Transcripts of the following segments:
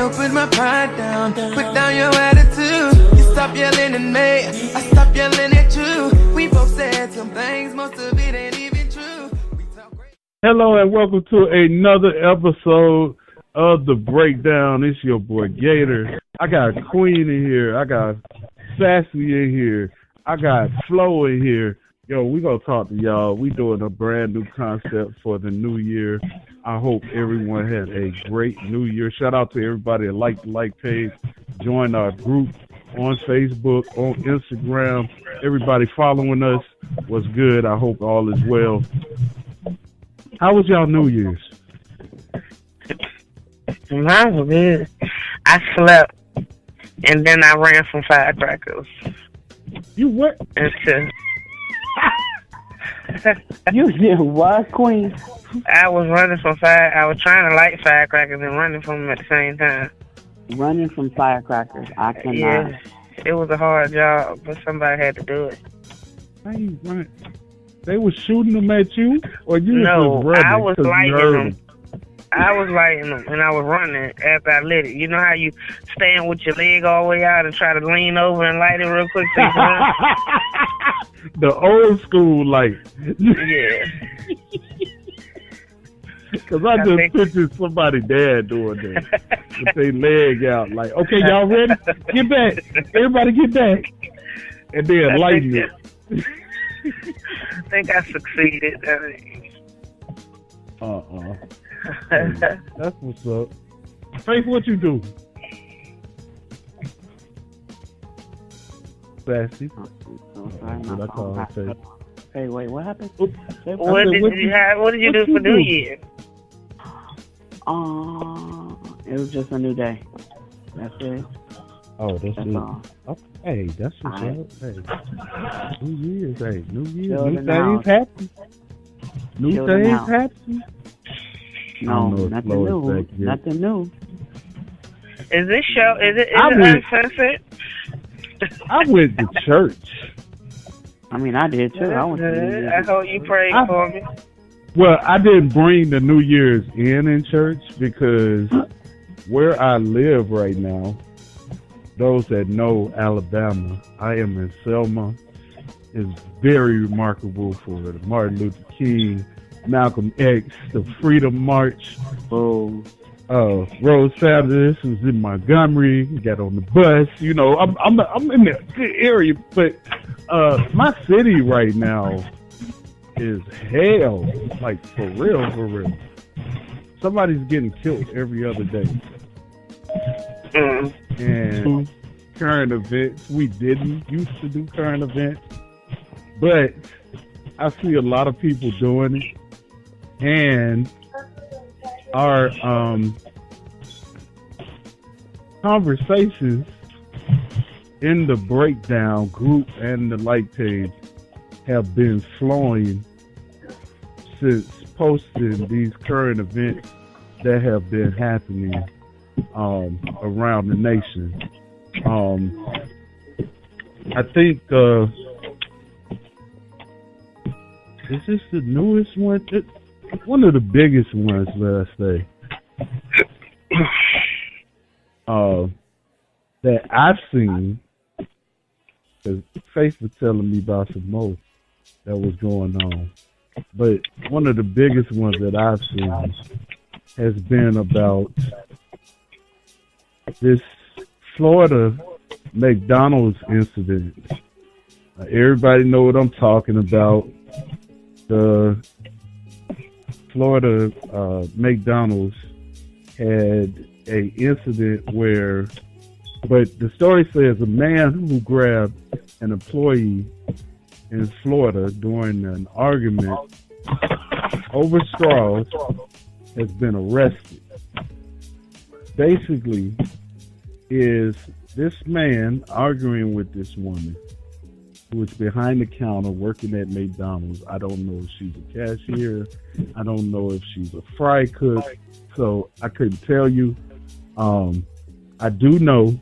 I'll put my pride down, put down your attitude. You stop yelling at me, I stop yelling at you. We both said some things, most of it ain't even true. Hello and welcome to another episode of The Breakdown. It's your boy Gator. I got Queen in here. I got Sassy in here. I got Flo in here. Yo, we gonna talk to y'all. We doing a brand new concept for the new year. I hope everyone had a great new year. Shout out to everybody that liked the like page, join our group on Facebook, on Instagram. Everybody following us was good. I hope all is well. How was y'all New Year's? Mine was good. I slept and then I ran some firecrackers. You what? You did what, Queen? I was running from fire. I was trying to light firecrackers and running from them at the same time. Running from firecrackers. I cannot. Yeah, it was a hard job, but somebody had to do it. How you run? They were shooting them at you, or you No, was running? I was lighting them. I was lighting them, and I was running after I lit it. You know how you stand with your leg all the way out and try to lean over and light it real quick so you can run? The old school light. Yeah. Because I just pictured somebody dad doing that. With their leg out, like, okay, y'all ready? Get back. Everybody get back. And then lighten it. I think I succeeded. That's what's up. Faith, what you do? Sassy. Hey, wait, what happened? What did you do for New Year? It was just a new day. That's it. Oh, that's it. All. Okay. Hey, that's what's up. Hey, New Year's, hey, New Year's, Children new things happen. New Children things out. happen. No, nothing new. Nothing new. Is this show? Is it uncensored? I went to church. I mean, I did too. I went to New Year's. I hope you prayed for me. Well, I didn't bring the New Year's in church because where I live right now, those that know Alabama, I am in Selma, is very remarkable for the Martin Luther King, Malcolm X, the Freedom March. Rose Sanders was in Montgomery, got on the bus. You know, I'm in a good area, but my city right now is hell, like for real. Somebody's getting killed every other day. And current events, we didn't used to do current events, but I see a lot of people doing it, and our conversations in the breakdown group and the like page have been flowing since posting these current events that have been happening around the nation. I think is this the newest one? One of the biggest ones, let's say, that I've seen. Because Faith was telling me about some more that was going on. But one of the biggest ones that I've seen has been about this Florida McDonald's incident. Everybody know what I'm talking about. The Florida McDonald's had a incident where, but the story says a man who grabbed an employee in Florida during an argument over straws has been arrested. Basically, is this man arguing with this woman who is behind the counter working at McDonald's. I don't know if she's a cashier. I don't know if she's a fry cook. So I couldn't tell you. I do know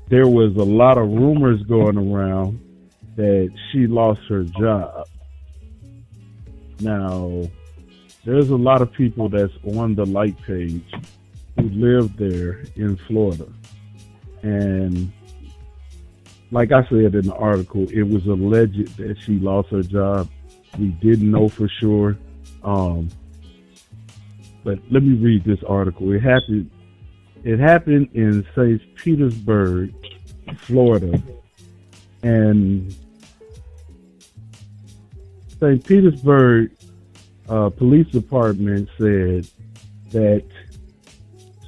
there was a lot of rumors going around that she lost her job. Now, there's a lot of people that's on the like page who lived there in Florida. And like I said in the article, it was alleged that she lost her job. We didn't know for sure. But let me read this article. It happened in St. Petersburg, Florida. And St. Petersburg Police Department said that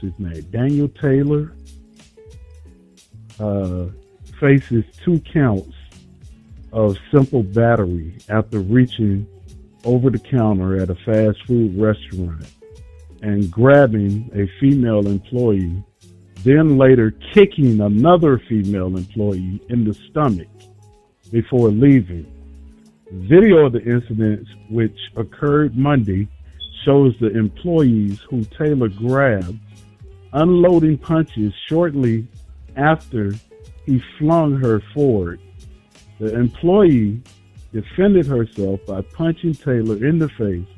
his name, Daniel Taylor, faces 2 counts of simple battery after reaching over the counter at a fast food restaurant and grabbing a female employee, then later kicking another female employee in the stomach before leaving. Video of the incident, which occurred Monday, shows the employees who Taylor grabbed unloading punches shortly after he flung her forward. The employee defended herself by punching Taylor in the face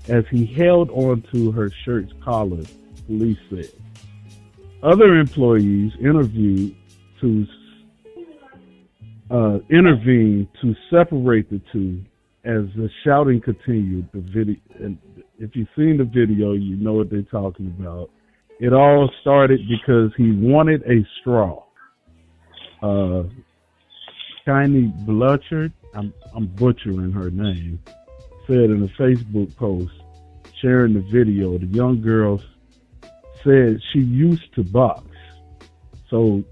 as he held onto her shirt's collar, police said. Other employees intervened to separate the two as the shouting continued. The video, and if you've seen the video, you know what they're talking about. It all started because he wanted a straw. Shiny Bluchard, I'm butchering her name, said in a Facebook post sharing the video, the young girl said she used to box. So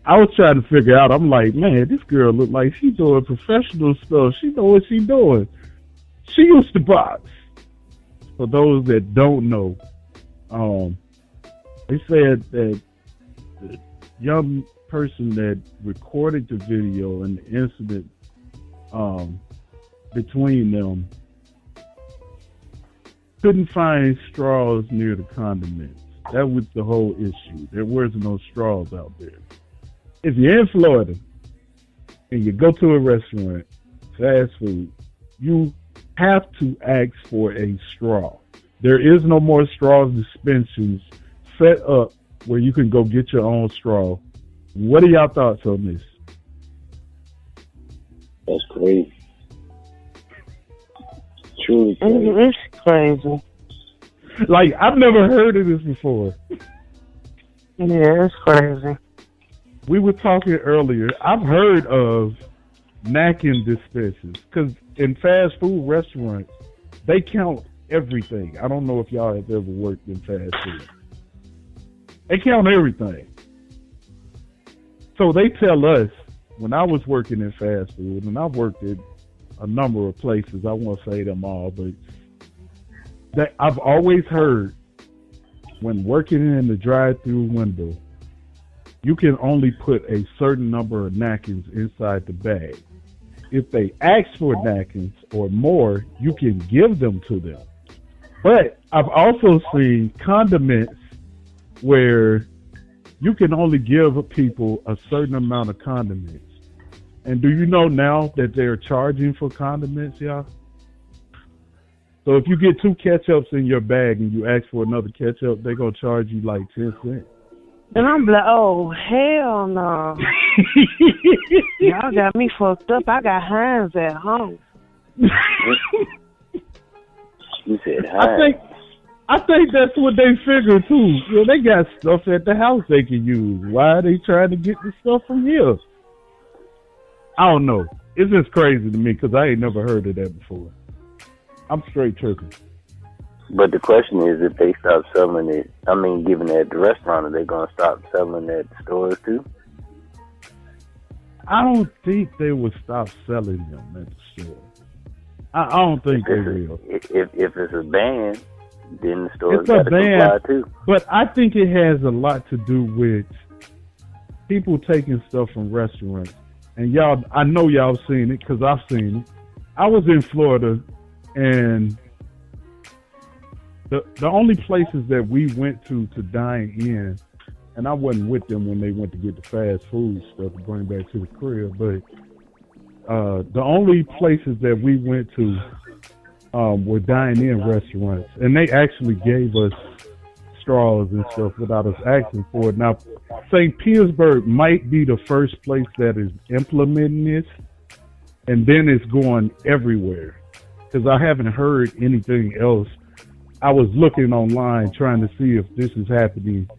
I was trying to figure out, I'm like, man, this girl look like she doing professional stuff. She know what she doing. She used to box. For those that don't know, they said that the young person that recorded the video and the incident between them couldn't find straws near the condiments. That was the whole issue. There was no straws out there. If you're in Florida and you go to a restaurant, fast food, you have to ask for a straw. There is no more straw dispensaries set up where you can go get your own straw. What are y'all thoughts on this? That's crazy. Truly crazy. It's crazy. Like, I've never heard of this before. Yeah, it's crazy. We were talking earlier. I've heard of napkin dispensers because in fast food restaurants, they count everything. I don't know if y'all have ever worked in fast food. They count everything. So they tell us, when I was working in fast food, and I've worked at a number of places, I won't say them all, but that I've always heard when working in the drive-through window, you can only put a certain number of napkins inside the bag. If they ask for napkins or more, you can give them to them. But I've also seen condiments where you can only give people a certain amount of condiments. And do you know now that they're charging for condiments, y'all? So if you get 2 ketchups in your bag and you ask for another ketchup, they're going to charge you like 10 cents. And I'm like, oh, hell no. Y'all got me fucked up. I got Heinz at home. You said Heinz. I think that's what they figure too. Yeah, they got stuff at the house they can use. Why are they trying to get the stuff from here? I don't know. It's just crazy to me because I ain't never heard of that before. I'm straight tripping. But the question is, if they stop selling it, giving it at the restaurant, are they going to stop selling it at the stores too? I don't think they would stop selling them at the store. I don't think they will. If it's a ban, then the stores it's got a to ban, comply too. But I think it has a lot to do with people taking stuff from restaurants. And y'all, I know y'all seen it because I've seen it. I was in Florida, and the only places that we went to dine in, and I wasn't with them when they went to get the fast food stuff to bring back to the crib, but the only places that we went to were dine-in restaurants, and they actually gave us straws and stuff without us asking for it. Now, St. Petersburg might be the first place that is implementing this, and then it's going everywhere. Because I haven't heard anything else. I was looking online trying to see if this is happening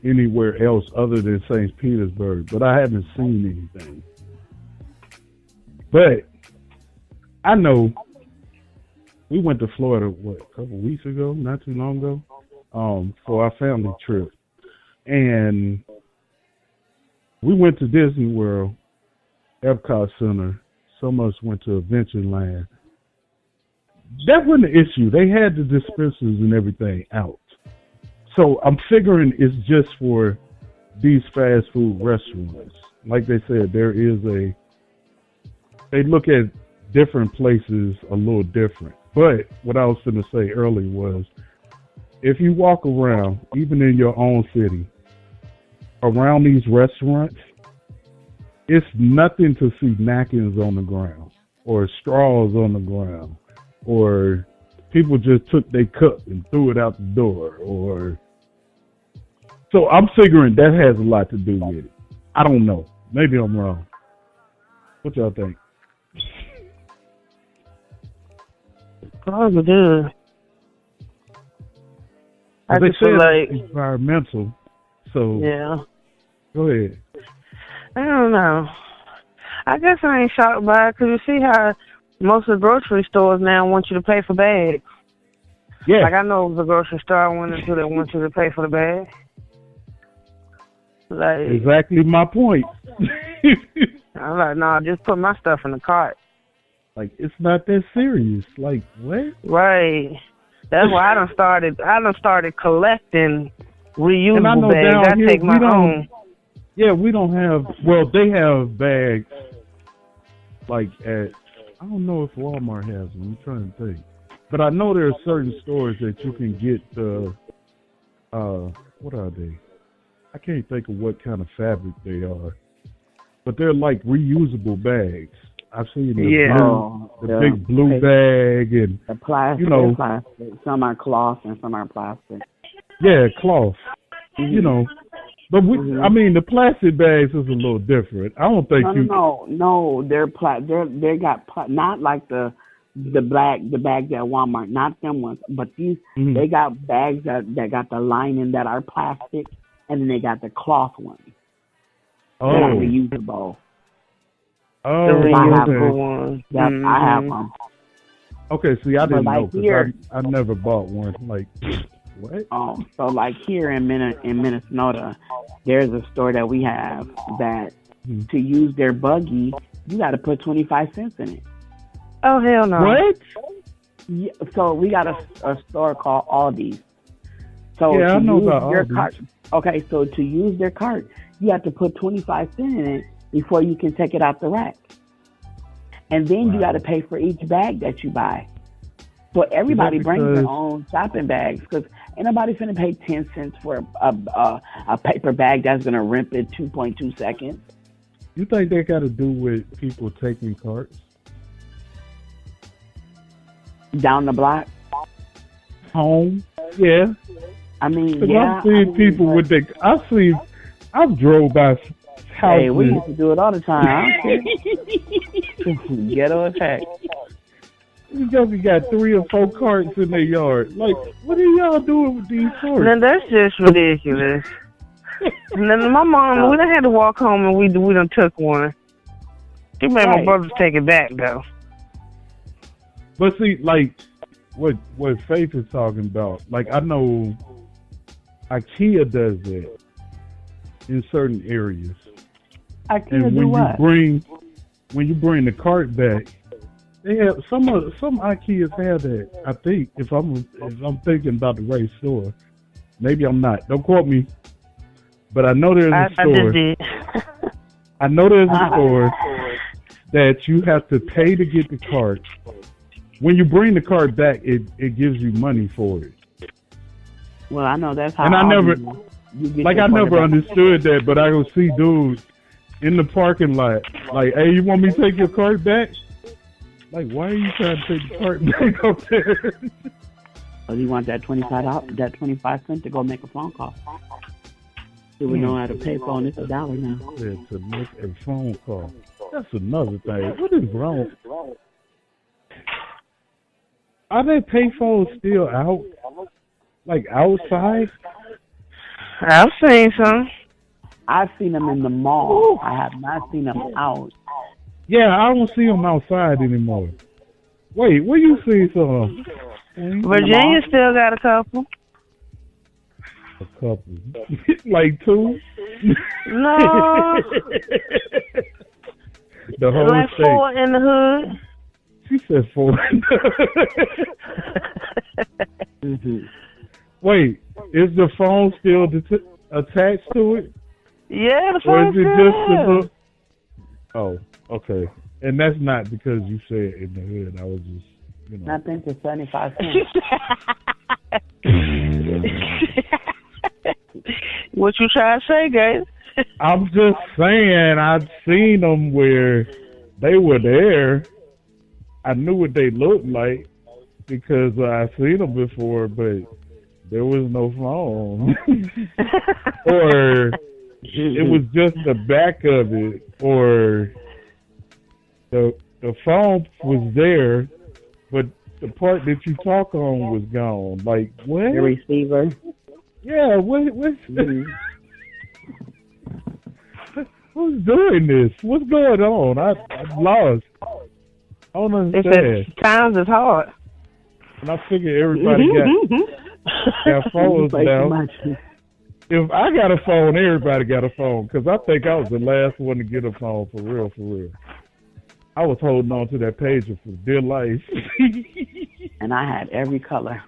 anywhere else other than St. Petersburg, but I haven't seen anything. But I know we went to Florida, a couple weeks ago, not too long ago, for our family trip. And we went to Disney World, Epcot Center. Some of us went to Adventureland. That wasn't the issue. They had the dispensers and everything out. So I'm figuring it's just for these fast food restaurants. Like they said, they look at different places a little different. But what I was going to say earlier was, if you walk around, even in your own city, around these restaurants, it's nothing to see napkins on the ground or straws on the ground or people just took their cup and threw it out the door. So I'm figuring that has a lot to do with it. I don't know. Maybe I'm wrong. What y'all think? Probably do. I They just feel said like environmental. So yeah. Go ahead. I don't know. I guess I ain't shocked by it because you see how most of the grocery stores now want you to pay for bags. Yeah. Like I know the grocery store I went into that want you to pay for the bag. Like Exactly my point. I'm like, nah, just put my stuff in the cart. Like, it's not that serious. Like, what? Right. That's why I done started collecting reusable And I know bags. down I here, take my own. Yeah, we don't have. Well, they have bags. Like at, I don't know if Walmart has them. I'm trying to think, but I know there are certain stores that you can get the. What are they? I can't think of what kind of fabric they are, but they're like reusable bags. I've seen the big blue bag and the plastic. Some are cloth and some are plastic. Yeah, cloth. Mm-hmm. You know, but I mean, the plastic bags is a little different. I don't think No, they're they got not like the bags at Walmart, not them ones, but these they got bags that got the lining that are plastic, and then they got the cloth ones. Oh, that are reusable. Oh, I have okay. one. Yep, I have them. Okay, see, I didn't know because I never bought one. Like, what? So like here in Minnesota, there's a store that we have that to use their buggy, you got to put 25 cents in it. Oh hell no! What? Yeah, so we got a store called Aldi's. So yeah, I know about your Aldi's. cart. Okay, so to use their cart, you have to put 25 cents in it before you can take it out the rack. And then you got to pay for each bag that you buy. So everybody brings their own shopping bags because ain't nobody finna pay 10 cents for a paper bag that's going to rimp in 2.2 seconds. You think they got to do with people taking carts? Down the block? Home? Yeah. I mean, I've seen people with their... I've drove by houses. Hey, we used to do it all the time. Ghetto effect. You got 3 or 4 carts in their yard. Like, what are y'all doing with these carts? Man, that's just ridiculous. And then my mom, we done had to walk home and we done took one. She made my brothers take it back though. But see, like what Faith is talking about, like I know IKEA does that in certain areas. IKEA and do what? When you bring the cart back, they have some IKEAs have that. I think if I'm thinking about the right store, maybe I'm not. Don't quote me, but I know there's a store. I know there's a store that you have to pay to get the cart. When you bring the cart back, it gives you money for it. Well, I know that's how. And I never understood that, but I go see dudes in the parking lot, like, hey, you want me to take your cart back? Like, why are you trying to take the cart back up there? Because he wants that that 25 cents to go make a phone call. He would know how to pay phone. It's $1 now. Yeah, to make a phone call. That's another thing. What is wrong? Are they payphones still out? Like outside? I've seen some. I've seen them in the mall. I have not seen them out. Yeah, I don't see them outside anymore. Wait, where you see some? Virginia still got a couple. A couple. Like 2? No. The whole like state. 4 in the hood. She said 4. Wait, is the phone still attached to it? Yeah, the Or phone is it still just the is. book? Oh, okay. And that's not because you said in the hood. I was just, Nothing to 75 cents. What you trying to say, guys? I'm just saying I'd seen them where they were there. I knew what they looked like because I seen them before, but there was no phone. Or it was just the back of it, or the phone was there, but the part that you talk on was gone. Like, what? The receiver. Yeah, who's doing this? What's going on? I'm lost. I don't understand. Times is hard. And I figure everybody got phones now. If I got a phone, everybody got a phone. Because I think I was the last one to get a phone, for real, for real. I was holding on to that pager for dear life. And I had every color.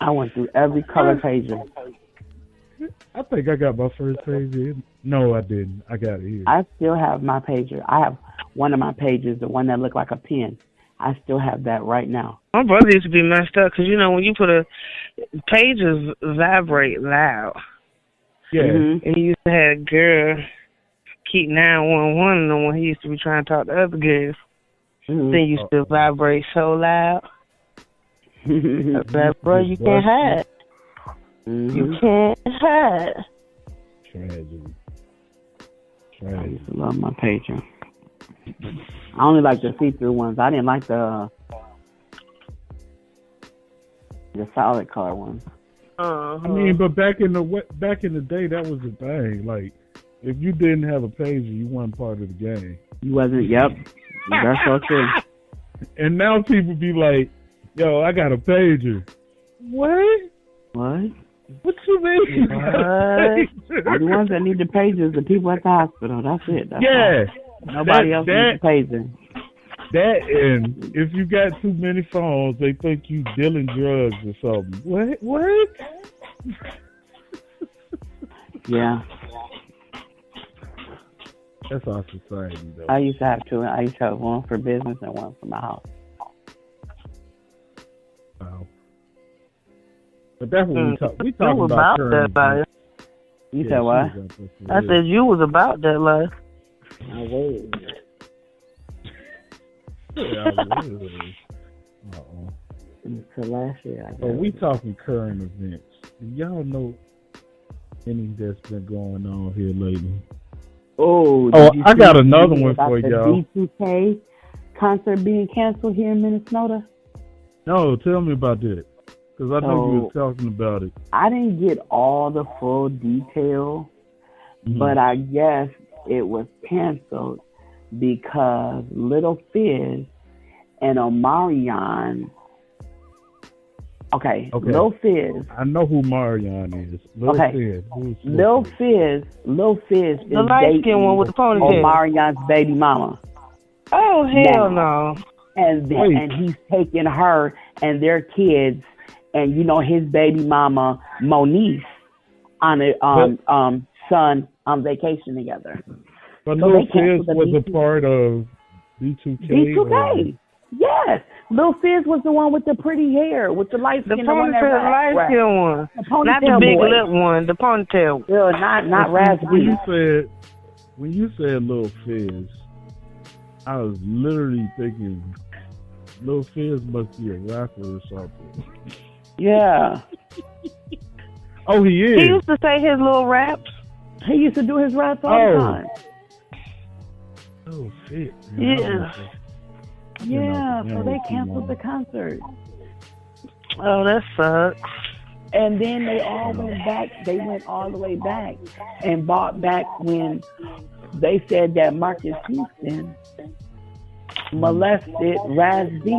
I went through every color pager. I think I got my first pager. No, I didn't. I got it here. I still have my pager. I have one of my pages, the one that looked like a pen. I still have that right now. My brother used to be messed up because, when you put pages vibrate loud. Yeah. And he used to have a girl keep 911 on when he used to be trying to talk to other girls. Then used to vibrate so loud. That, bro, you can't hide. You can't hide. Tragedy. I used to love my pager. I only like the see-through ones. I didn't like the solid color ones. I mean, but back in the day, that was the thing. Like, if you didn't have a pager, you weren't part of the game. You wasn't. Yep, that's so true. And now people be like, "Yo, I got a pager." What? What? What you mean? The ones that need the pages, the people at the hospital. That's it. That's yeah. all. Nobody else needs a pager. That, and if you got too many phones, they think you dealing drugs or something. What? Yeah. That's our society, though. I used to have two. I used to have one for business and one for my house. Wow. But that's what we talking about that life. You said what? I said you was about that life. I was. Yeah, I was. Until last year. But we talking current events. Do y'all know anything that's been going on here lately? Oh, I got another one for y'all. The D2K concert being canceled here in Minnesota? No, tell me about that. Because I know you were talking about it. I didn't get all the full detail, but I guess it was canceled because Little Fizz and Omarion. Okay. Lil Fizz. I know who Marion is. Lil Fizz. Lil Fizz is the light-skinned one with the ponytail. Omarion's baby mama. Oh, hell no. And he's taking her and their kids and, his baby mama, Moniece, on a son on vacation together. But Lil Fizz was a part of B2K. B2K. Yes. Lil Fizz was the one with the pretty hair, with the light skin. The ponytail, light-skinned one. Not the big lip one, the ponytail. Yeah, not raspberry. When you said Lil Fizz, I was literally thinking Lil Fizz must be a rapper or something. Yeah. Oh, he is. He used to say his little raps. He used to do his raps all the time. Oh, shit. Yeah. Yeah, so they canceled the concert. Oh, that sucks. And then they all went back. They went all the way back and bought back when they said that Marcus Houston molested Raz B.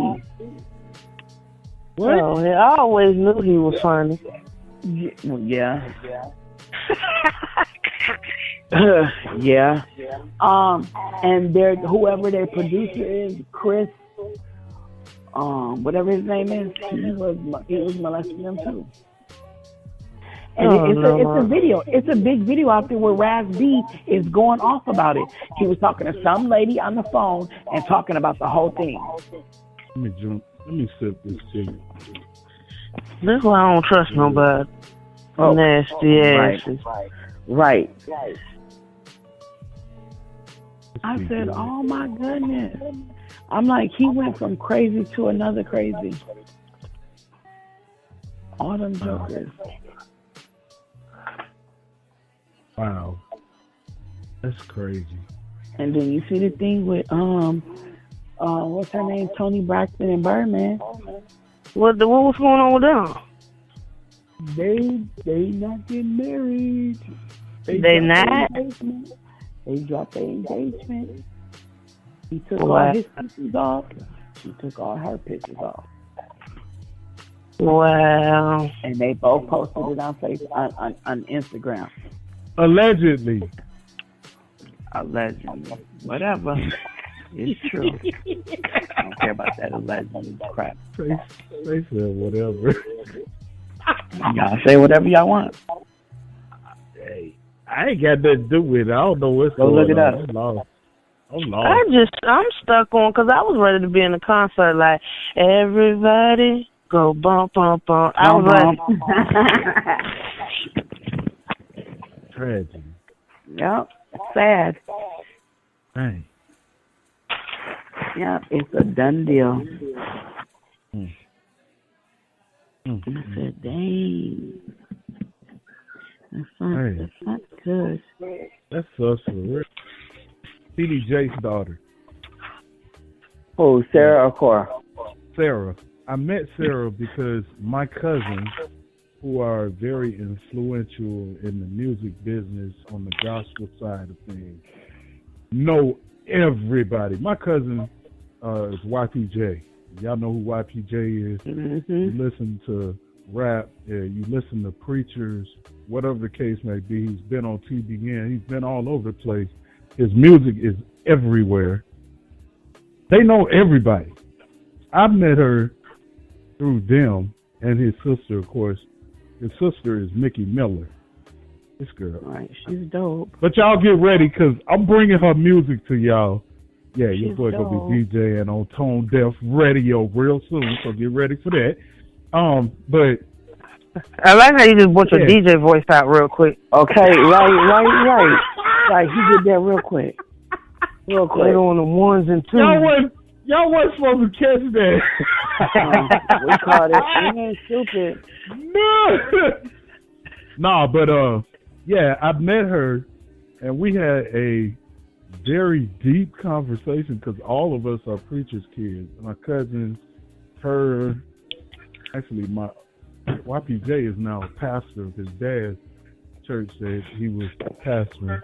What? Oh, I always knew he was funny. Yeah. Yeah. And whoever their producer is, Chris, whatever his name is, he was molesting them too. And it's a video. It's a big video out there where Raz B is going off about it. He was talking to some lady on the phone and talking about the whole thing. Let me sip this tea. That's why I don't trust nobody. Oh, nasty asses. Right. I said, oh my goodness. I'm like, he went from crazy to another crazy. All them jokers. Wow. That's crazy. And then you see the thing with what's her name? Tony Braxton and Birdman. What was going on with them? They not getting married. They not? They dropped their engagement. He took all his pictures off. She took all her pictures off. Wow. And they both posted it on Facebook, on Instagram. Allegedly. Whatever. It's true. I don't care about that allegedly crap. They said whatever. Y'all say whatever y'all want. Hey, I ain't got nothing to do with it. I don't know what's going on. Go look it up. I'm lost. I'm stuck on, because I was ready to be in a concert like, everybody go bump, bump, bump. I was like... Tragedy. Yep. Sad. Dang. Yep, it's a done deal. I said, dang. That's not good. That's us for real. CD Jake's daughter. Oh, Sarah or Cora? Sarah. I met Sarah because my cousins, who are very influential in the music business on the gospel side of things, know everybody. My cousin is YPJ. Y'all know who YPJ is. Mm-hmm. You listen to rap, you listen to preachers, whatever the case may be. He's been on TBN. He's been all over the place. His music is everywhere. They know everybody. I met her through them and his sister, of course. His sister is Mickey Miller. This girl. All right, she's dope. But y'all get ready, because I'm bringing her music to y'all. Yeah, your boy dope. gonna be DJing on Tone Deaf Radio real soon, so get ready for that. But I like how you just brought your DJ voice out real quick. Okay, right. Right, he did that real quick. Right on the ones and twos. Y'all wasn't supposed to catch that. We caught it. We ain't stupid. Nah, but yeah, I met her, and we had a very deep conversation, because all of us are preachers' kids. My cousins, her, actually my YPJ is now a pastor of his dad's church that he was pastoring.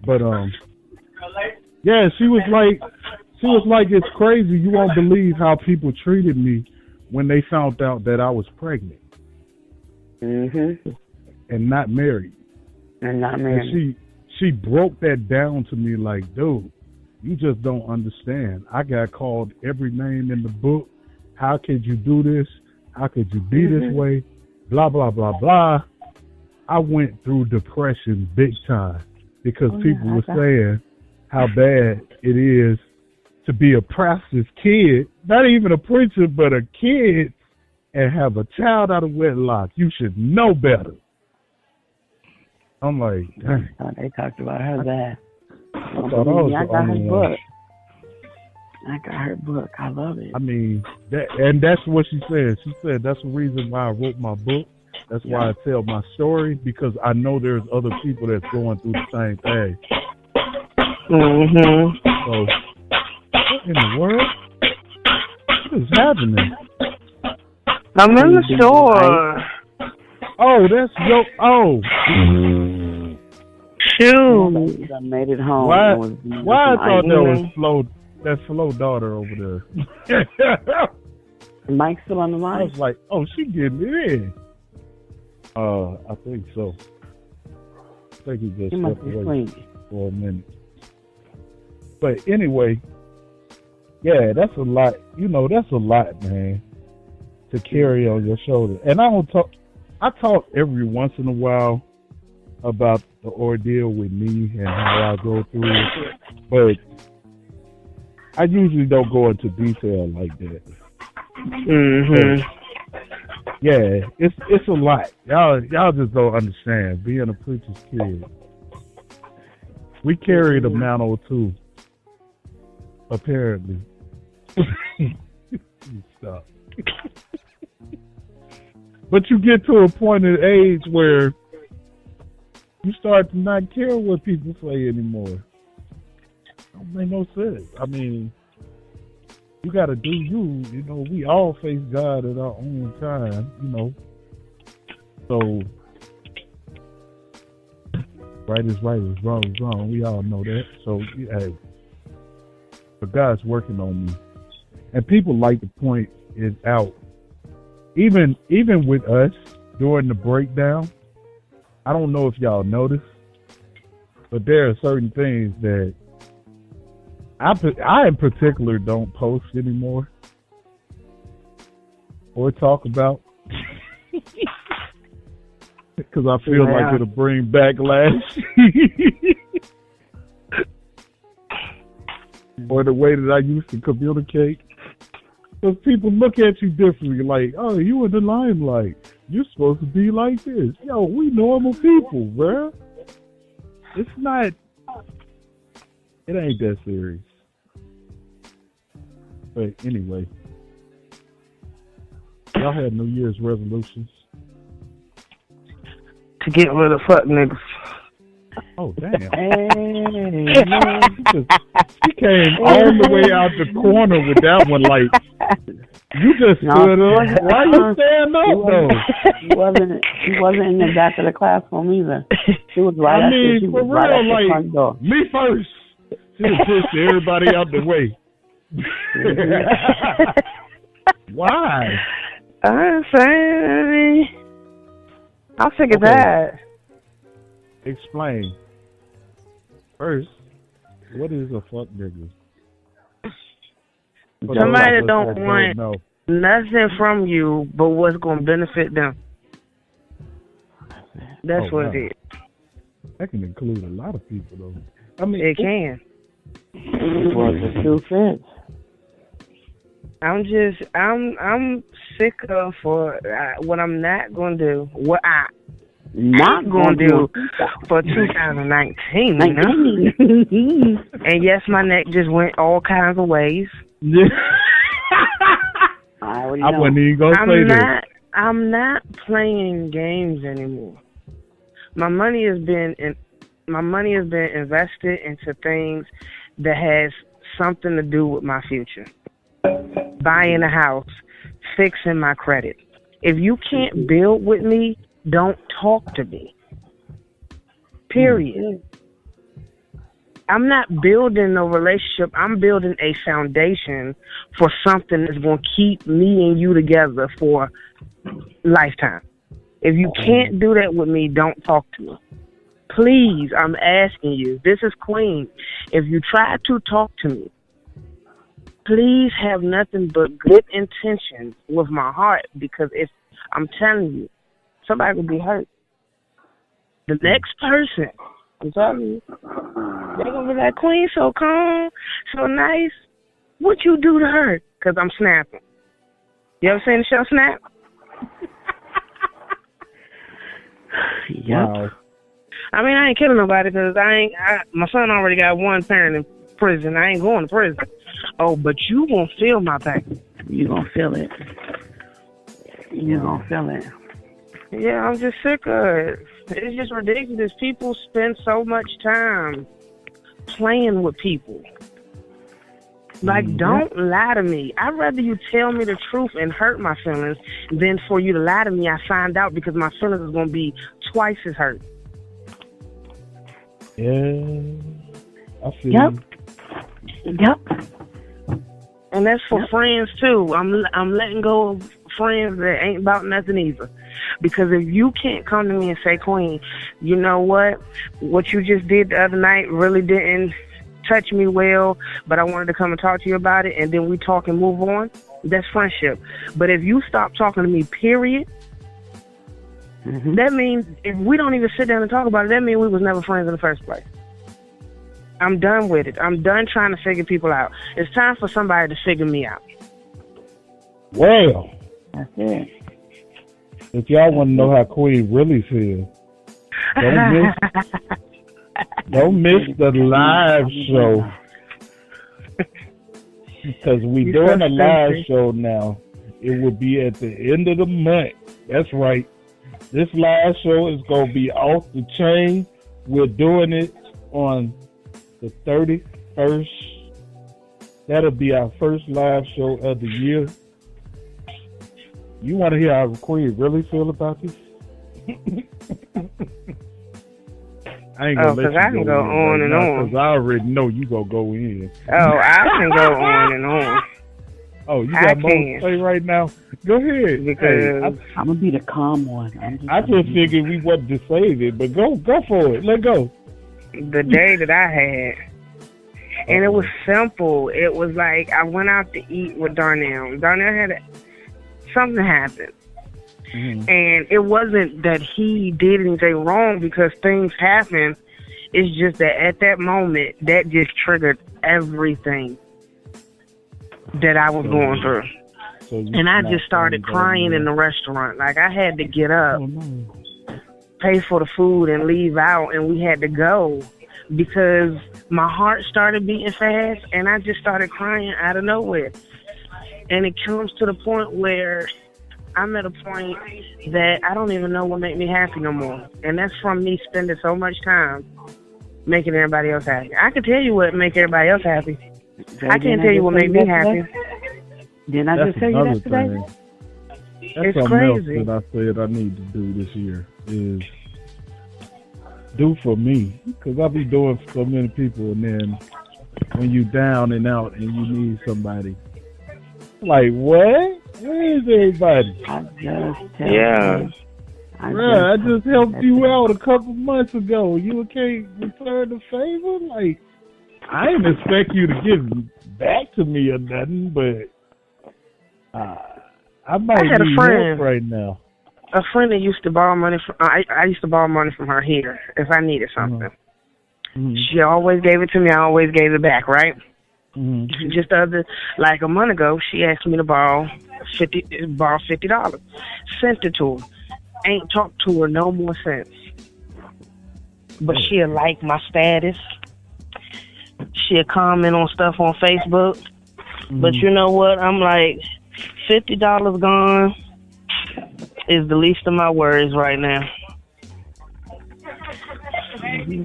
But yeah, she was like, it's crazy. You won't believe how people treated me when they found out that I was pregnant. Mm-hmm. And not married. And she broke that down to me like, dude, you just don't understand. I got called every name in the book. How could you do this? How could you be this way? Blah, blah, blah, blah. I went through depression big time, because people were saying how bad it is to be a pastor's kid, not even a preacher, but a kid, and have a child out of wedlock. You should know better. I'm like, dang. They talked about her bad. I got his book. I got her book. I love it. I mean, that's what she said. She said that's the reason why I wrote my book. That's why I tell my story, because I know there's other people that's going through the same thing. Mhm. So, what in the world? What is happening? I'm in the store. Oh, that's your. Oh. Shoot. I made it home. Why? It was Why I thought that was Mhm. Flo? That Flo daughter over there. Mike's still on the I line? was like, oh, she getting it in. I think so. I think he just He must stepped be away sleeping. for a minute. But anyway, yeah, that's a lot. You know, that's a lot, man, to carry on your shoulder. And I don't talk. I talk every once in a while about the ordeal with me and how I go through it, but I usually don't go into detail like that. Mhm. Yeah, it's a lot. Y'all just don't understand. Being a preacher's kid, we carried a mantle too. Apparently. Stop. But you get to a point in age where you start to not care what people say anymore. Don't make no sense. I mean, you got to do you. You know, we all face God at our own time, you know. So, right is right, is wrong is wrong. We all know that. So, hey, but God's working on me. And people like to point it out. Even with us during the breakdown, I don't know if y'all noticed, but there are certain things that I in particular don't post anymore or talk about because I feel like it'll bring backlash or the way that I used to communicate. Because people look at you differently, like, oh, you in the limelight. You're supposed to be like this. Yo, we normal people, bruh. It's not, it ain't that serious. But anyway, y'all had New Year's resolutions? To get rid of fuck niggas. Oh, damn. Hey, She came all the way out the corner with that one, like, you just stood up. Why you stand up, though? She wasn't in the back of the classroom either. She was right after, she was right at the front door. Me first. She was pushing everybody out the way. Why? I'm saying, I'll figure that. Explain. First, what is a fuck nigga? Somebody that don't want nothing from you but what's going to benefit them. That's what it is. That can include a lot of people, though. I mean, it can. Well, the two fits. I'm sick of what I'm not going to do. What I not going to do for 2019. You know? And yes, my neck just went all kinds of ways. I wasn't even going to say that. I'm not playing games anymore. My money has been invested into things that has something to do with my future. Buying a house, fixing my credit. If you can't build with me, don't talk to me. Period. I'm not building a relationship. I'm building a foundation for something that's going to keep me and you together for lifetime. If you can't do that with me, don't talk to me. Please, I'm asking you. This is Queen. If you try to talk to me, please have nothing but good intentions with my heart, because if I'm telling you, somebody will be hurt. The next person, I'm telling you, they're going to be like, Queen, so calm, so nice. What you do to her? Because I'm snapping. You ever seen the show Snap? Yep. Wow. I mean, I ain't killing nobody because my son already got one parent prison. I ain't going to prison. Oh, but you gonna feel my pain. You gonna feel it. You gonna feel it. Yeah, I'm just sick of it. It's just ridiculous. People spend so much time playing with people. Like, don't lie to me. I'd rather you tell me the truth and hurt my feelings than for you to lie to me. I find out because my feelings is going to be twice as hurt. Yeah, I feel Yep. you. Yep. And that's for friends, too. I'm letting go of friends that ain't about nothing either. Because if you can't come to me and say, Queen, you know what? What you just did the other night really didn't touch me well, but I wanted to come and talk to you about it, and then we talk and move on, that's friendship. But if you stop talking to me, period, that means if we don't even sit down and talk about it, that means we was never friends in the first place. I'm done with it. I'm done trying to figure people out. It's time for somebody to figure me out. Well, That's it. if y'all want to know how Queen really feels, don't miss the live show, because we doing a live show now. It will be at the end of the month. That's right. This live show is going to be off the chain. We're doing it on the 31st. That'll be our first live show of the year. You want to hear how Queen really feel about this? I ain't gonna let you I can go on and on. Because I already know you gonna go in. Oh, I can go on and on. Oh, you got more to say right now? Go ahead. Because I'm gonna be the calm one. I just figured we wasn't to save it, but go for it. Let go. the day that I had, and it was simple. It was like I went out to eat with Darnell. Darnell had something happen. Mm-hmm. And it wasn't that he did anything wrong, because things happen. It's just that at that moment, that just triggered everything that I was going through. And I just started crying in the restaurant. Like, I had to get up, pay for the food, and leave out, and we had to go because my heart started beating fast, and I just started crying out of nowhere. And it comes to the point where I'm at a point that I don't even know what makes me happy no more. And that's from me spending so much time making everybody else happy. I can tell you what make everybody else happy. I can't tell you what made me happy. Didn't I just tell you that today? That's it's something crazy. else that I said I need to do this year is do for me. Because I be doing for so many people, and then when you down and out and you need somebody, like, what? Where is everybody? I just tell Yeah. you. I just helped you out a couple months ago. You can't return the favor? Like, I didn't expect you to give back to me or nothing, but I might had a need friend. help right now. A friend that used to borrow money from, I used to borrow money from her here if I needed something. Mm-hmm. She always gave it to me. I always gave it back, right? Mm-hmm. Just like a month ago, she asked me to borrow $50. Sent it to her. Ain't talked to her no more since. But she'll like my status. She'll comment on stuff on Facebook. Mm-hmm. But you know what? I'm like, $50 gone is the least of my worries right now.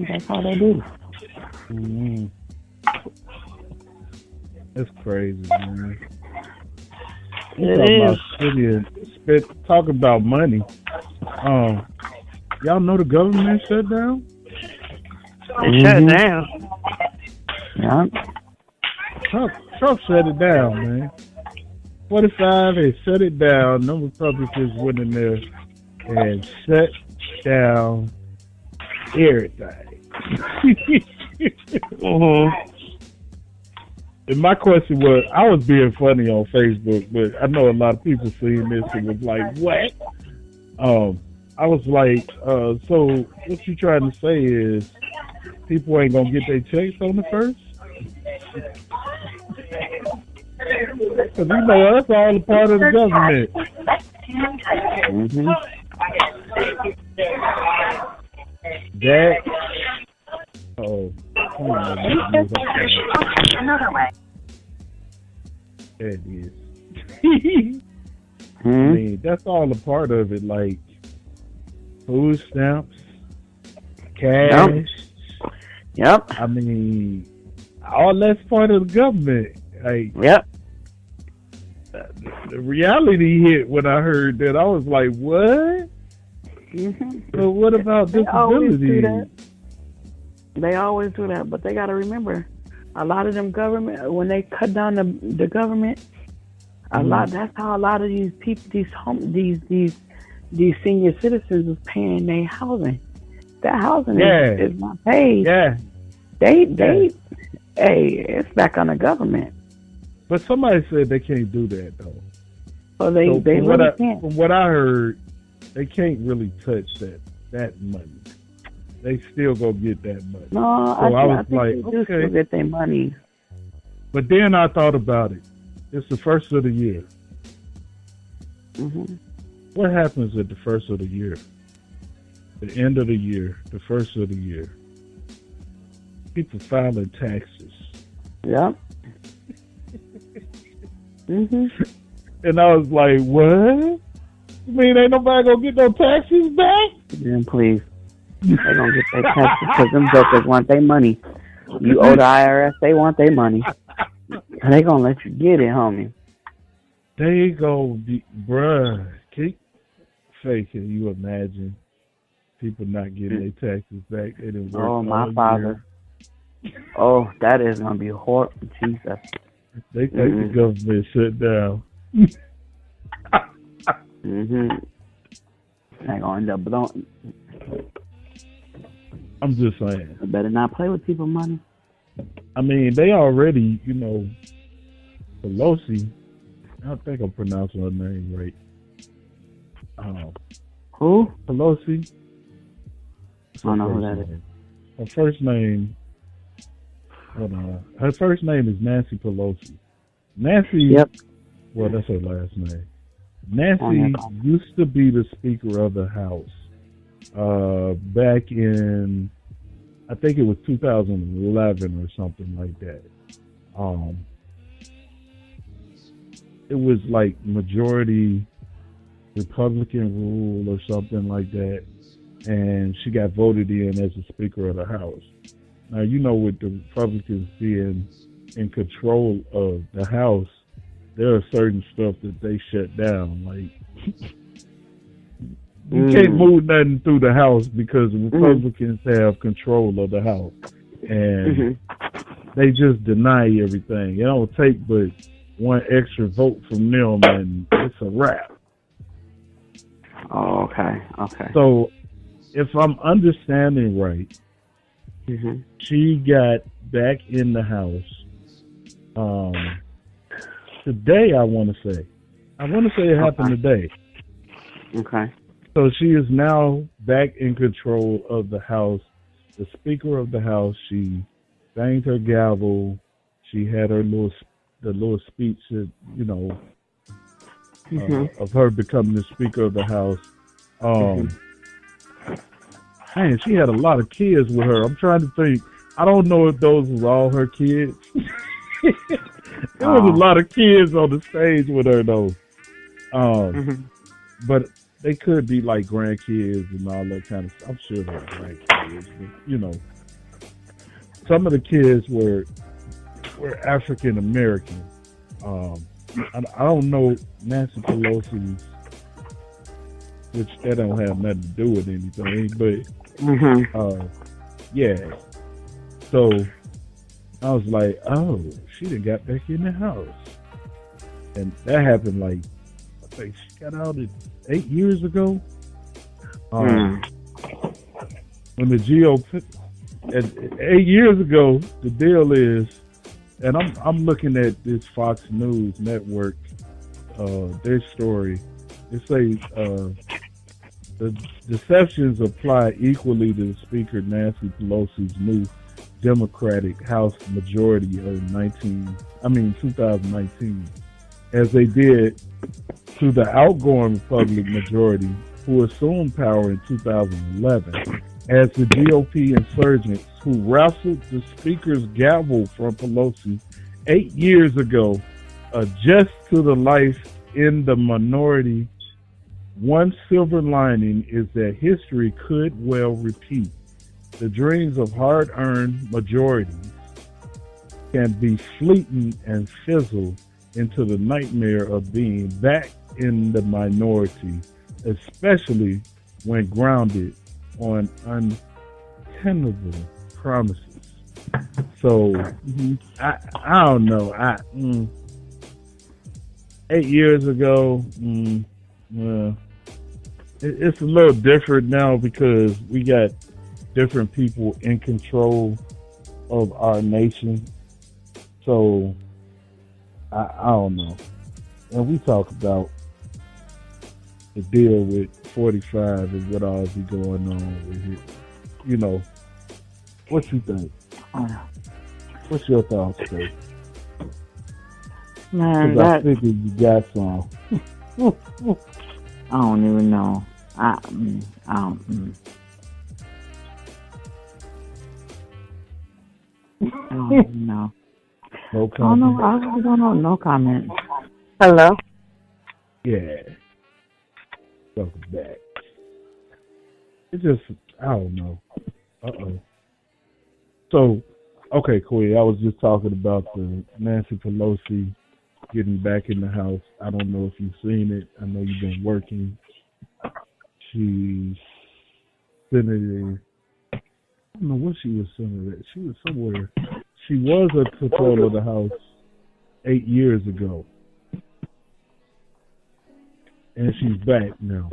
That's all they do. Mm-hmm. It's crazy, man. Talk about money. Y'all know the government shut down? It shut down. Yeah. Trump shut it down, man. 45, they shut it down. No Republicans went in there and shut down everything. Mm-hmm. And my question was, I was being funny on Facebook, but I know a lot of people seen this and was like, what? I was like, so what you trying to say is people ain't going to get their checks on the first? Because you know that's all a part of the government. Mm-hmm. That, Another way. That is. I Hmm? mean, that's all a part of it, like food stamps, cash. Yep. I mean, all that's part of the government. Like, Yep. the reality hit when I heard that. I was like, what? But what about They always do disability? that. They always do that, but they got to remember, a lot of them government, when they cut down the government, that's how a lot of these people, these senior citizens is paying their housing. That housing is not paid. Yeah. Hey, it's back on the government. But somebody said they can't do that, though. So they So really can't. From what I heard, they can't really touch that money. They still go get that money. No, So I think like, they do okay. still get their money. But then I thought about it. It's the first of the year. Hmm. What happens at the first of the year? The end of the year, the first of the year. People filing taxes. Yep. Mhm. And I was like, what? You mean ain't nobody gonna get no taxes back? Then please, they gonna get their taxes because them jokers want their money. You owe the IRS, they want their money. And they gonna let you get it, homie. They go, bruh. Can you imagine people not getting their taxes back? They didn't work Oh, my all father. Oh, that is gonna be horrible. Jesus. They think the government shut down. They gonna end up blowing. I'm just saying. I better not play with people's money. I mean, they already, Pelosi. I don't think I'm pronouncing her name right. Who? Pelosi. I don't know who that is. Her first name. Hold on. Her first name is Nancy Pelosi. Nancy. Yep. Well, that's her last name. Nancy used to be the Speaker of the House. Back in, I think it was 2011 or something like that. It was like majority Republican rule or something like that, and she got voted in as the Speaker of the House. Now, with the Republicans being in control of the House, there are certain stuff that they shut down. Like, you can't move nothing through the House because the Republicans have control of the House. And they just deny everything. It don't take but one extra vote from them and it's a wrap. Oh, okay. So, if I'm understanding right, she got back in the House today, I want to say. It happened today. Okay. So she is now back in control of the House. The Speaker of the House, she banged her gavel. She had her little speech that, of her becoming the Speaker of the House. Man, she had a lot of kids with her. I'm trying to think. I don't know if those was all her kids. There was a lot of kids on the stage with her, though. But they could be like grandkids and all that kind of stuff. I'm sure they're grandkids, but, some of the kids were African American. I don't know Nancy Pelosi's, which that don't have nothing to do with anything, but yeah. So I was like, oh, she done got back in the House, and that happened like I think she got out 8 years ago. When the GOP, 8 years ago, the deal is, and I'm looking at this Fox News network, their story. It says the deceptions apply equally to Speaker Nancy Pelosi's new Democratic House majority of 2019, as they did to the outgoing Republican majority who assumed power in 2011 as the GOP insurgents who wrestled the Speaker's gavel from Pelosi 8 years ago, adjust to the life in the minority. One silver lining is that history could well repeat. The dreams of hard-earned majorities can be fleeting and fizzle into the nightmare of being back in the minority, especially when grounded on untenable promises. So I don't know. 8 years ago, it's a little different now because we got different people in control of our nation. So I don't know. And we talk about the deal with 45 and what all be going on with it. You know, what you think? What's your thoughts, Dave? Man, I figured you got some. I don't even know. I don't even know. No comment? I really don't know. No comment. Hello? Yeah. Welcome back. It's just, I don't know. Uh-oh. So, okay, Queen, I was just talking about the Nancy Pelosi getting back in the House. I don't know if you've seen it. I know you've been working. She's senator. I don't know what she was senator at. She was somewhere. She was a control of the House 8 years ago. And she's back now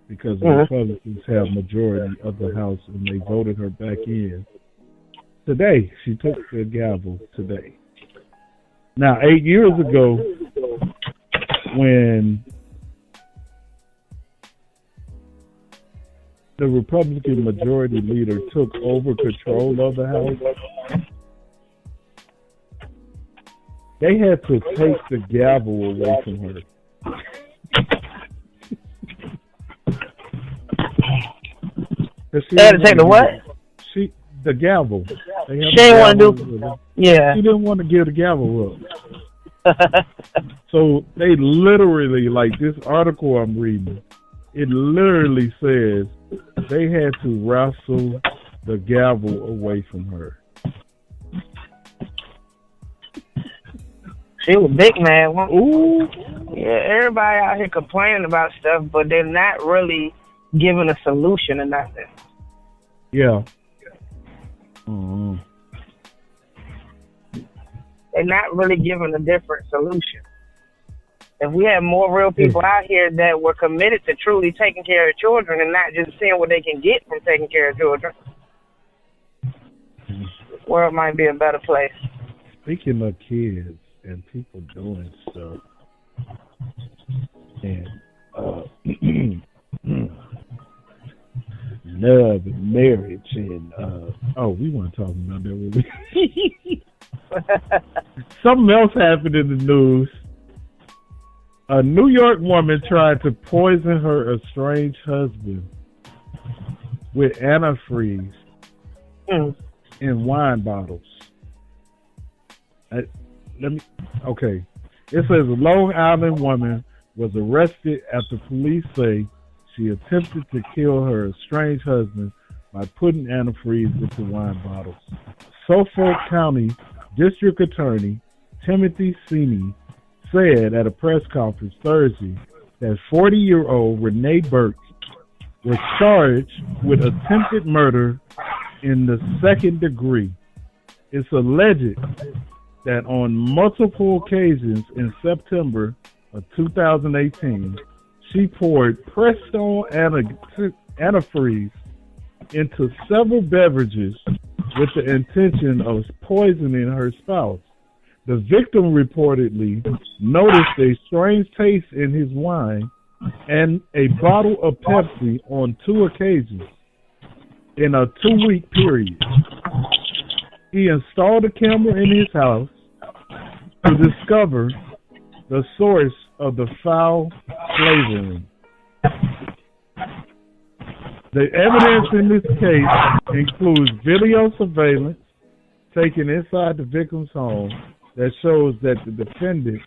because the Republicans have majority of the House and they voted her back in. Today, she took the gavel today. Now, 8 years ago, when the Republican majority leader took over control of the House, they had to take the gavel away from her. They had to take the what? The gavel. She didn't want to do. Yeah. She didn't want to give the gavel up. So they literally, like this article I'm reading, it literally says they had to wrestle the gavel away from her. She was big, man. Ooh. Yeah, everybody out here complaining about stuff, but they're not really giving a solution or nothing. Yeah. They're not really giving a different solution. If we had more real people out here that were committed to truly taking care of children and not just seeing what they can get from taking care of children, this world might be a better place. Speaking of kids and people doing stuff, and love and marriage and we weren't talking about that, were we? Something else happened in the news. A New York woman tried to poison her estranged husband with antifreeze in wine bottles. It says a Long Island woman was arrested after police say she attempted to kill her estranged husband by putting antifreeze into wine bottles. Suffolk County District Attorney Timothy Sini said at a press conference Thursday that 40-year-old Renee Burke was charged with attempted murder in the second degree. It's alleged that on multiple occasions in September of 2018, she poured Prestone antifreeze into several beverages with the intention of poisoning her spouse. The victim reportedly noticed a strange taste in his wine and a bottle of Pepsi on 2 occasions in a 2-week period. He installed a camera in his house to discover the source of the foul flavoring. The evidence in this case includes video surveillance taken inside the victim's home that shows that the defendant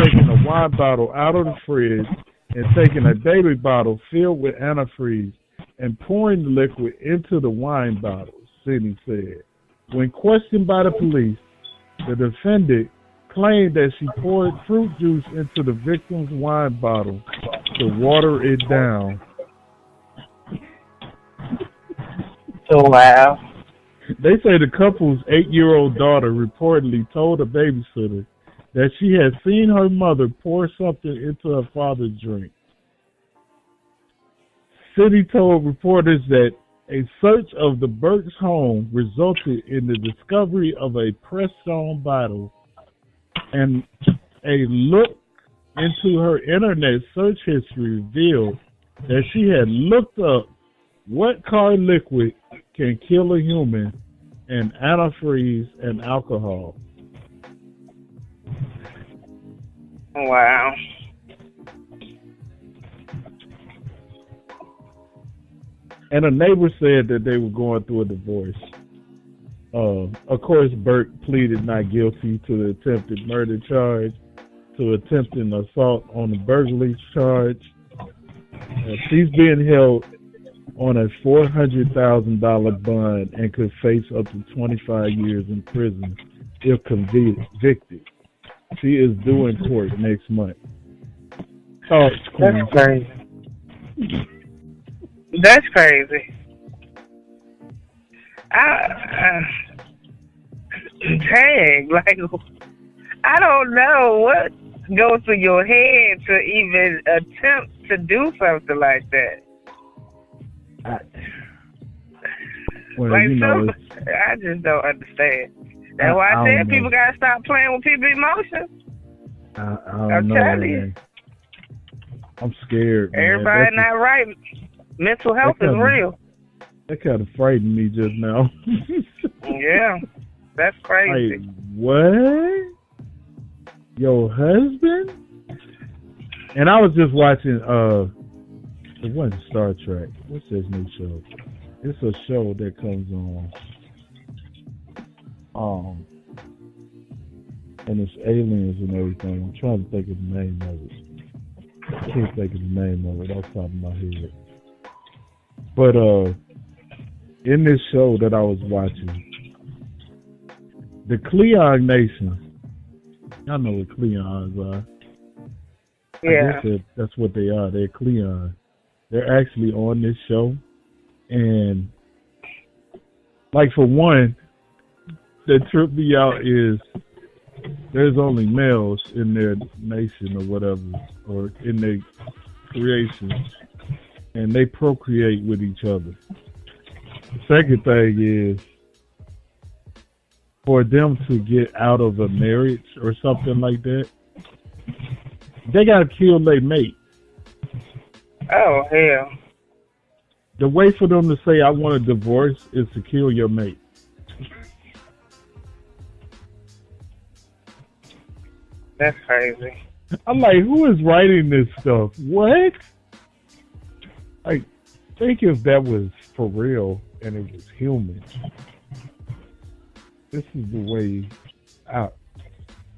taking a wine bottle out of the fridge and taking a daily bottle filled with antifreeze and pouring the liquid into the wine bottle, Sidney said. When questioned by the police, the defendant claimed that she poured fruit juice into the victim's wine bottle to water it down. Oh, wow. They say the couple's 8-year-old daughter reportedly told a babysitter that she had seen her mother pour something into her father's drink. City told reporters that a search of the Burke's home resulted in the discovery of a pressed-on bottle, and a look into her internet search history revealed that she had looked up what car liquid can kill a human and antifreeze and alcohol. Wow. And a neighbor said that they were going through a divorce. Of course, Burke pleaded not guilty to the attempted murder charge, to attempting assault on the burglary charge. She's being held on a $400,000 bond and could face up to 25 years in prison if convicted. She is due in court next month. Oh, that's crazy. That's crazy. Dang, like, I don't know what goes through your head to even attempt to do something like that. Well, like, you know, I just don't understand. That's why I said people gotta stop playing with people's emotions. I'm telling you. I'm scared. Everybody not right. Mental health is real. That kind of frightened me just now. Yeah, that's crazy. Like, what? Your husband? And I was just watching, it wasn't Star Trek. What's this new show? It's a show that comes on, and it's aliens and everything. I'm trying to think of the name of it. I can't think of the name of it off the top of my head. But in this show that I was watching, the Klingon Nation, y'all know what Klingons are. Yeah. I guess that's what they are. They're Klingon. They're actually on this show. And, like, for one, that tripped me out is there's only males in their nation or whatever, or in their creation, and they procreate with each other. The second thing is, for them to get out of a marriage or something like that, they gotta kill their mate. Oh, hell. The way for them to say, I want a divorce, is to kill your mate. That's crazy. I'm like, who is writing this stuff? What? Like, think if that was for real and it was human. This is the way out.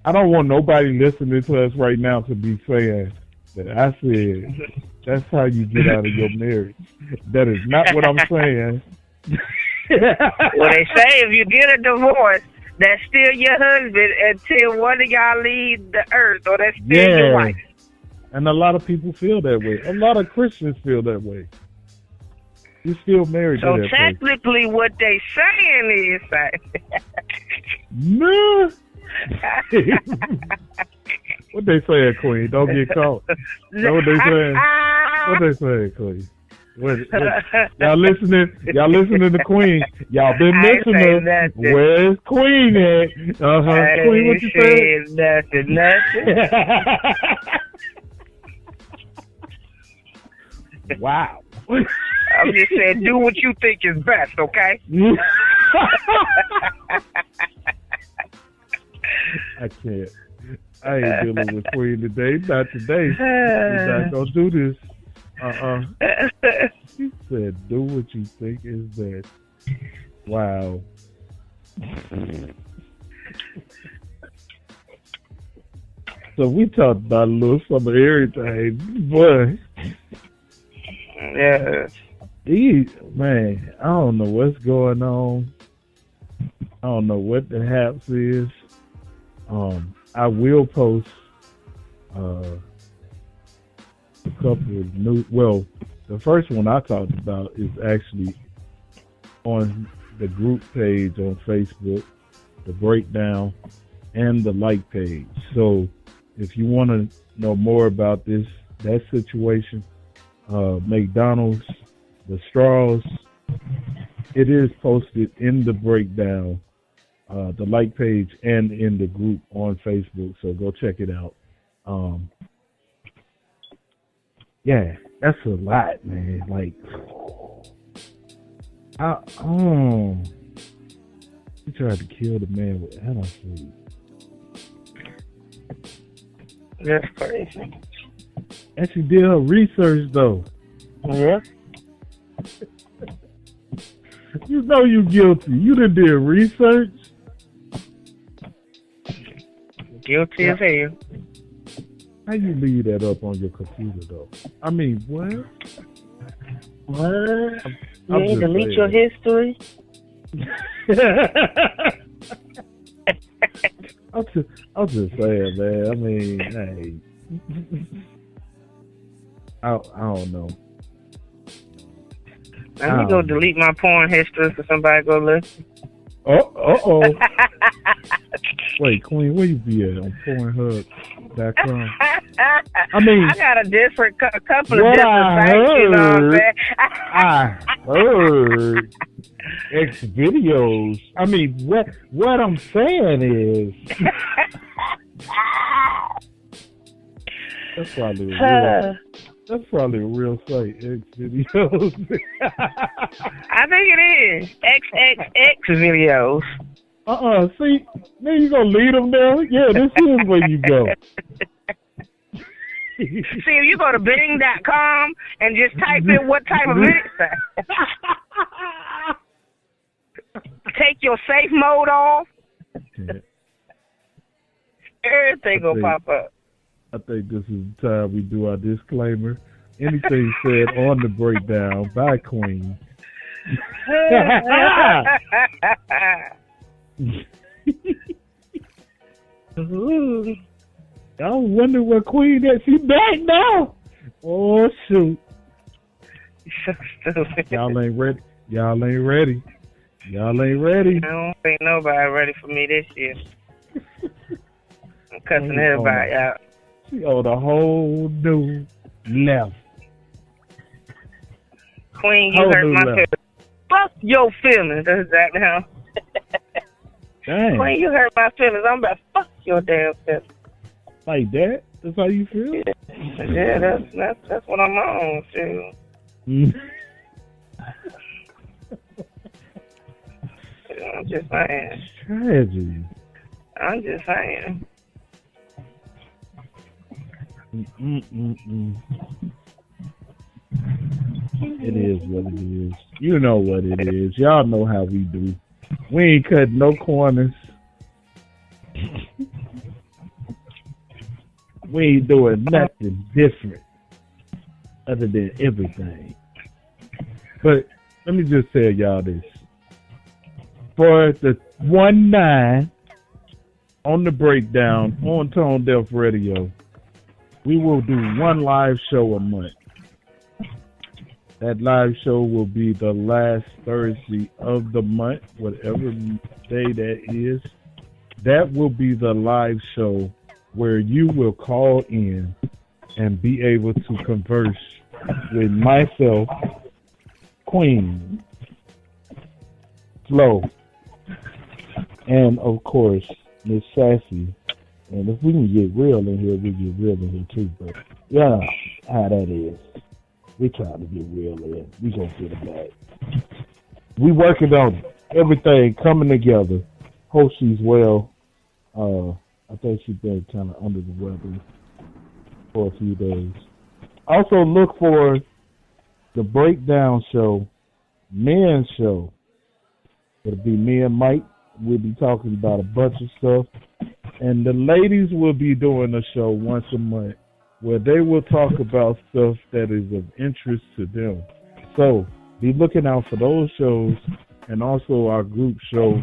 I don't want nobody listening to us right now to be saying that I said that's how you get out of your marriage. That is not what I'm saying. Well, they say if you get a divorce, that's still your husband until one of y'all leave the earth, or that's still your wife. And a lot of people feel that way. A lot of Christians feel that way. You're still married to that person. So technically what they saying is... No. What they saying, Queen? Don't get caught. Know what they saying? What they saying, Queen? Y'all listening to Queen. Y'all been listening. Where's Queen at? Queen, what you saying? Nothing. Wow. I'm just saying, do what you think is best, okay? I can't. I ain't dealing with Queen today. Not today. We're not gonna do this. said, "Do what you think is best." Wow. So we talked about a little some of everything, boy. Yeah. Man, I don't know what's going on. I don't know what the haps is. I will post a couple of new. Well, the first one I talked about is actually on the group page on Facebook, the breakdown, and the like page. So if you want to know more about that situation, McDonald's, the straws, it is posted in the breakdown, the like page, and in the group on Facebook. So go check it out. Yeah, that's a lot, man. Like, he tried to kill the man with antifreeze. That's crazy. And she did her research, though. Yeah. You know you guilty. You done did research. Guilty as hell. How you leave that up on your computer, though? I mean, what? What? You I'm ain't just delete saying. your history? I'm just saying, man. I mean, hey. I don't know. Let me go delete my porn history so somebody go listen. Oh. Wait, Queen, where you be at? On Pornhub.com? I mean, I got a couple of what different I sites, you know what I'm saying? heard X videos. I mean, what I'm saying is that's probably a real site, X videos. I think it is. XXX videos. See, now you gonna lead them there? Yeah, this is where you go. See, if you go to Bing.com and just type in what type of video, take your safe mode off, everything gonna pop up. I think this is the time we do our disclaimer. Anything said on the breakdown by Queen. Ooh. I wonder where Queen is. She back now. Oh shoot. So stupid. Y'all ain't ready. I don't think nobody ready for me this year. I'm cussing everybody out. She on a whole new level. Queen, you hurt my feelings. Fuck your feelings. That's exactly how. Dang. Queen, you hurt my feelings. I'm about to fuck your damn feelings. Like that? That's how you feel? Yeah, that's what I'm on, too. I'm just saying. Tragedy. I'm just saying. It is what it is. You know what it is. Y'all know how we do. We ain't cutting no corners. We ain't doing nothing different other than everything. But let me just tell y'all this. For the 1-9 on the breakdown on Tone Deaf Radio, we will do one live show a month. That live show will be the last Thursday of the month, whatever day that is. That will be the live show where you will call in and be able to converse with myself, Queen, Flo, and of course, Miss Sassy. And if we can get real in here, we get real in here too. But yeah, how that is. We trying to get real in. We gonna get it back. We working on everything coming together. Hope she's well. I think she's been kind of under the weather for a few days. Also look for the Breakdown Show, men's show. It'll be me and Mike. We'll be talking about a bunch of stuff. And the ladies will be doing a show once a month where they will talk about stuff that is of interest to them. So be looking out for those shows and also our group show.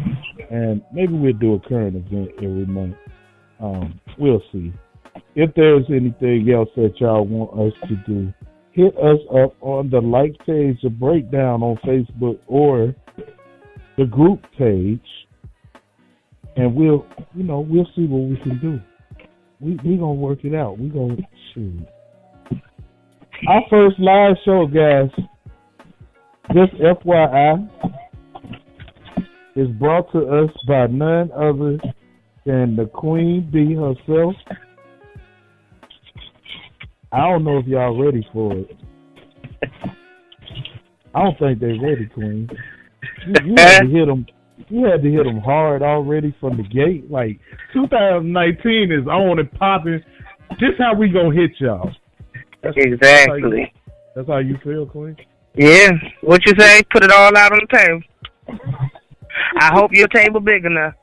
And maybe we'll do a current event every month. We'll see. If there's anything else that y'all want us to do, hit us up on the like page of Breakdown on Facebook or the group page, and we'll see what we can do. We gonna work it out. We gonna shoot. Our first live show, guys, just FYI, is brought to us by none other than the Queen Bee herself. I don't know if y'all ready for it. I don't think they're ready, Queen. You had to hit them. You had to hit them hard already from the gate. Like 2019 is on and popping. This how we gonna hit y'all. Exactly. That's how you feel, Queen. Yeah. What you say? Put it all out on the table. I hope your table big enough.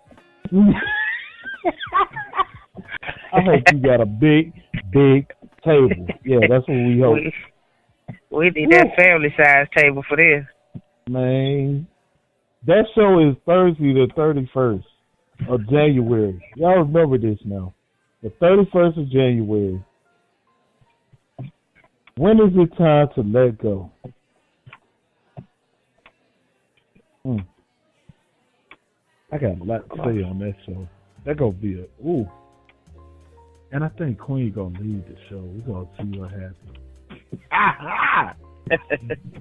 I hope you got a big table. Yeah, that's what we hope. We need that family size table for this. Man, that show is Thursday the 31st of January. Y'all remember this now. The 31st of January. When is it time to let go? I got a lot to say on that show. That gonna be a ooh. And I think Queen gonna lead the show. We're gonna see what happens.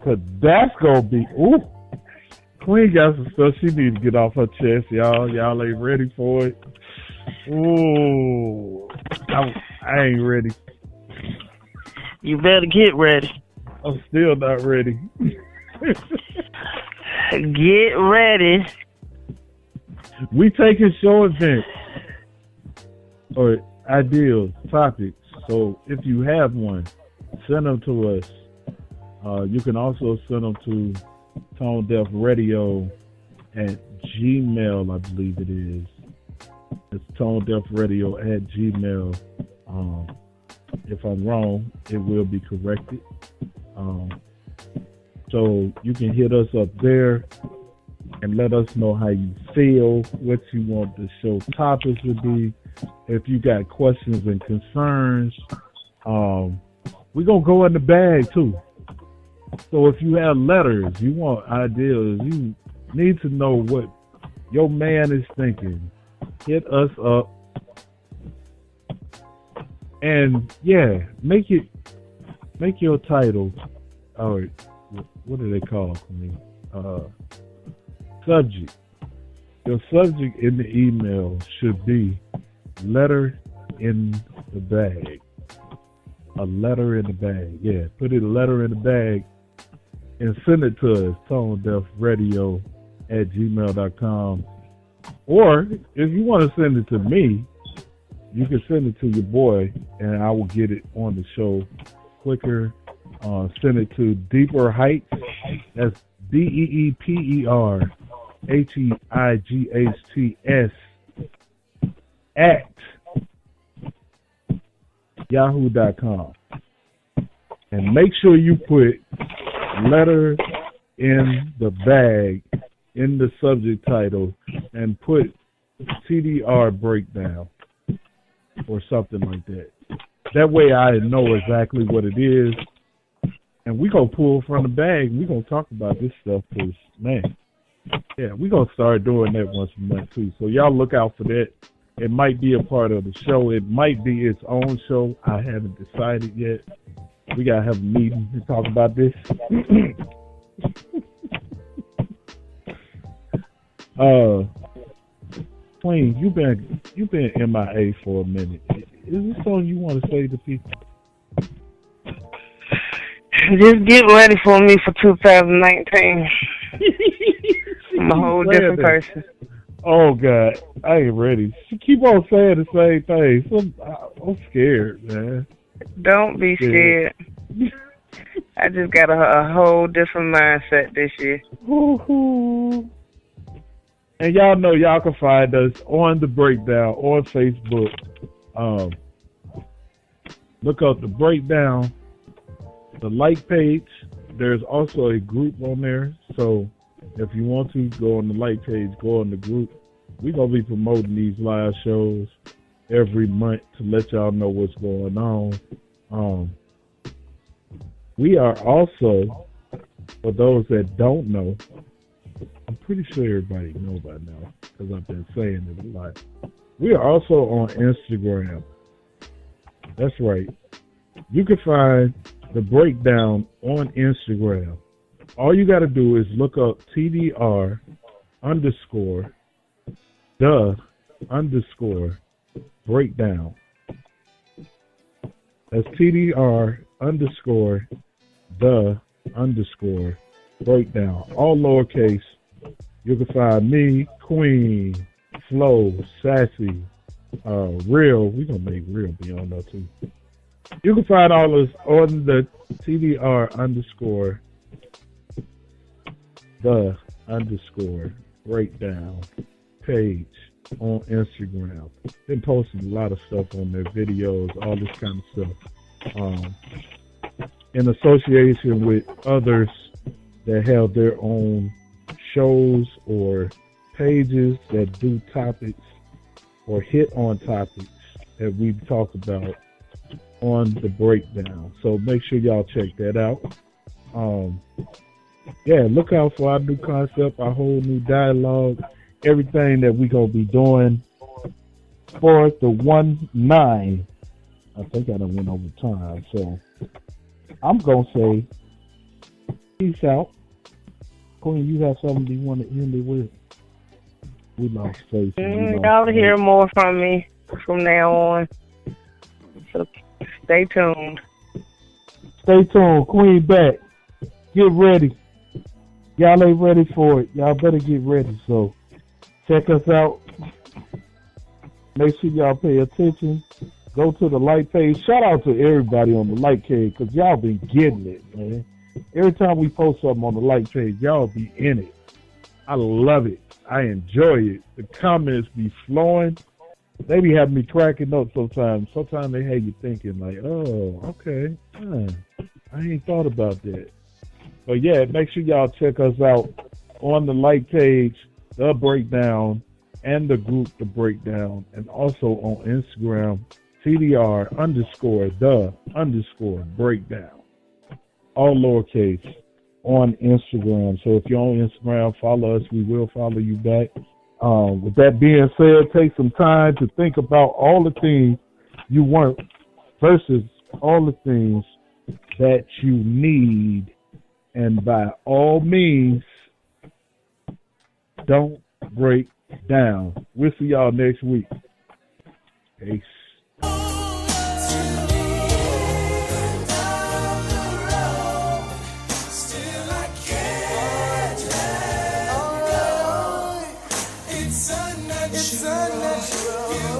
Cause that's gonna be ooh. Queen got some stuff she needs to get off her chest, y'all. Y'all ain't ready for it. Ooh. I ain't ready. You better get ready. I'm still not ready. Get ready. We taking show events or ideas, topics. So if you have one, send them to us. You can also send them to Tone Deaf Radio at Gmail, I believe it is. It's Tone Deaf Radio at Gmail. If I'm wrong, it will be corrected. So you can hit us up there and let us know how you feel, what you want the show topics to be. If you got questions and concerns, we're going to go in the bag too. So if you have letters, you want ideas, you need to know what your man is thinking, hit us up. And yeah, make your title, or what do they call me? Subject. Your subject in the email should be letter in the bag. A letter in the bag. Yeah, put a letter in the bag and send it to us, tonedeafradio at gmail.com. Or if you want to send it to me, you can send it to your boy and I will get it on the show quicker. Send it to Deeper Heights. That's DeeperHeightsT at yahoo.com. And make sure you put letter in the bag in the subject title and put TDR breakdown or something like that. That way I know exactly what it is. And we're going to pull from the bag. We're going to talk about this stuff because, man, yeah, we're going to start doing that once a month too. So y'all look out for that. It might be a part of the show. It might be its own show. I haven't decided yet. We got to have a meeting to talk about this. Queen, you've been MIA for a minute. Is this something you want to say to people? Just get ready for me for 2019. I'm a whole different person. Oh, God. I ain't ready. She keep on saying the same thing. So I'm scared, man. Don't be scared. I just got a whole different mindset this year. Woo-hoo. And y'all know y'all can find us on The Breakdown on Facebook. Look up The Breakdown, the like page. There's also a group on there. So if you want to go on the like page, go on the group. We're going to be promoting these live shows every month to let y'all know what's going on. We are also, for those that don't know, I'm pretty sure everybody knows by now because I've been saying it a lot. We are also on Instagram. That's right. You can find The Breakdown on Instagram. All you got to do is look up TDR _ the _ breakdown. That's TDR _ the _ breakdown. All lowercase. You can find me, Queen, Flo, Sassy, Real. We're going to make Real be on there too. You can find all this on the TDR _ the _ breakdown page on Instagram. Been posting a lot of stuff on their videos, all this kind of stuff. In association with others that have their own shows or pages that do topics or hit on topics that we talk about on The Breakdown. So make sure y'all check that out. Look out for our new concept, our whole new dialogue, everything that we're going to be doing for the 1-9. I think I done went over time, so I'm going to say peace out. Queen, you have something you want to end it with? We lost faith. Y'all hear more from me from now on. So stay tuned. Stay tuned. Queen back. Get ready. Y'all ain't ready for it. Y'all better get ready. So check us out. Make sure y'all pay attention. Go to the like page. Shout out to everybody on the like page because y'all been getting it, man. Every time we post something on the like page, y'all be in it. I love it. I enjoy it. The comments be flowing. They be having me cracking up sometimes. Sometimes they have you thinking like, oh, okay. I ain't thought about that. But yeah, make sure y'all check us out on the like page, The Breakdown, and the group The Breakdown, and also on Instagram, TDR _ the _ breakdown. All lowercase on Instagram. So if you're on Instagram, follow us. We will follow you back. With that being said, take some time to think about all the things you want versus all the things that you need. And by all means, don't break down. We'll see y'all next week. Peace. It's unnatural.